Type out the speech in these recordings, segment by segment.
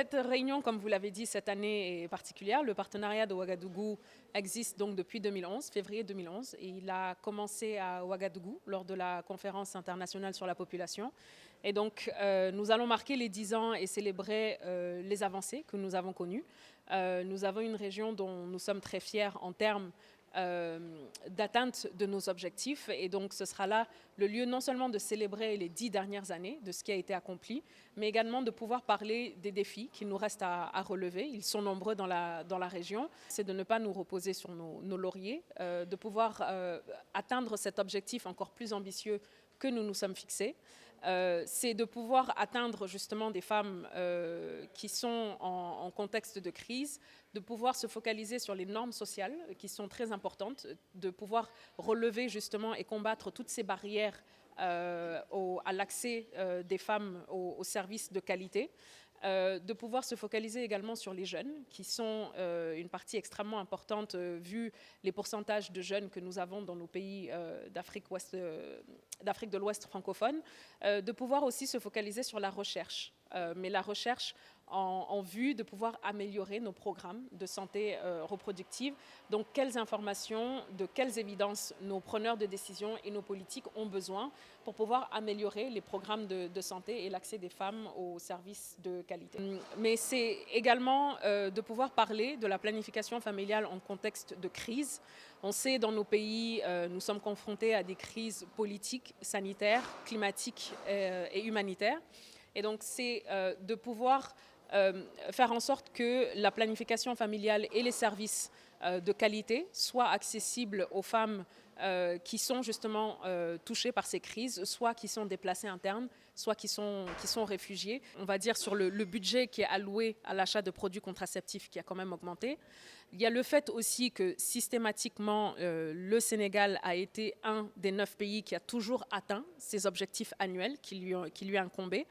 cette réunion, comme vous l'avez dit, cette année est particulière. Le partenariat de Ouagadougou existe donc depuis 2011, février 2011, et il a commencé à Ouagadougou lors de la conférence internationale sur la population. Et donc, nous allons marquer les 10 ans et célébrer les avancées que nous avons connues. Nous avons une région dont nous sommes très fiers en termes d'atteinte de nos objectifs, et donc ce sera là le lieu non seulement de célébrer les 10 dernières années de ce qui a été accompli, mais également de pouvoir parler des défis qu'il nous reste à relever. Ils sont nombreux dans la région. C'est de ne pas nous reposer sur nos lauriers, de pouvoir atteindre cet objectif encore plus ambitieux que nous nous sommes fixés. C'est de pouvoir atteindre justement des femmes qui sont en contexte de crise, de pouvoir se focaliser sur les normes sociales qui sont très importantes, de pouvoir relever justement et combattre toutes ces barrières à l'accès des femmes aux services de qualité. De pouvoir se focaliser également sur les jeunes, qui sont une partie extrêmement importante vu les pourcentages de jeunes que nous avons dans nos pays d'Afrique de l'Ouest francophone. De pouvoir aussi se focaliser sur la recherche, mais la recherche en vue de pouvoir améliorer nos programmes de santé reproductive. Donc, quelles informations, de quelles évidences nos preneurs de décision et nos politiques ont besoin pour pouvoir améliorer les programmes de santé et l'accès des femmes aux services de qualité. Mais c'est également de pouvoir parler de la planification familiale en contexte de crise. On sait dans nos pays, nous sommes confrontés à des crises politiques, sanitaires, climatiques et humanitaires. Et donc, c'est de pouvoir faire en sorte que la planification familiale et les services de qualité soient accessibles aux femmes qui sont justement touchées par ces crises, soit qui sont déplacées internes, soit qui sont réfugiées. On va dire sur le budget qui est alloué à l'achat de produits contraceptifs qui a quand même augmenté. Il y a le fait aussi que systématiquement, le Sénégal a été un des 9 pays qui a toujours atteint ses objectifs annuels qui lui incombaient.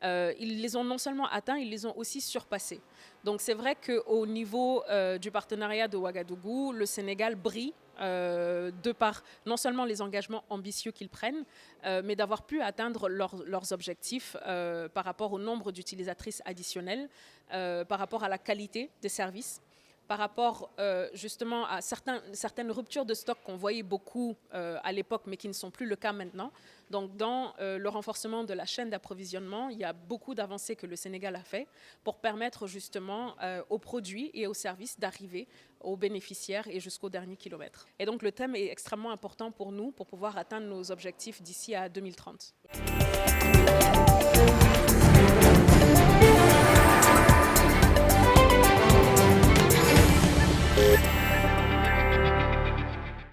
Ils les ont non seulement atteints, ils les ont aussi surpassés. Donc c'est vrai qu'au niveau du partenariat de Ouagadougou, le Sénégal brille de par non seulement les engagements ambitieux qu'ils prennent, mais d'avoir pu atteindre leurs objectifs par rapport au nombre d'utilisatrices additionnelles, par rapport à la qualité des services, par rapport justement à certaines ruptures de stock qu'on voyait beaucoup à l'époque, mais qui ne sont plus le cas maintenant. Donc dans le renforcement de la chaîne d'approvisionnement, il y a beaucoup d'avancées que le Sénégal a fait pour permettre justement aux produits et aux services d'arriver aux bénéficiaires et jusqu'au dernier kilomètre. Et donc le thème est extrêmement important pour nous pour pouvoir atteindre nos objectifs d'ici à 2030.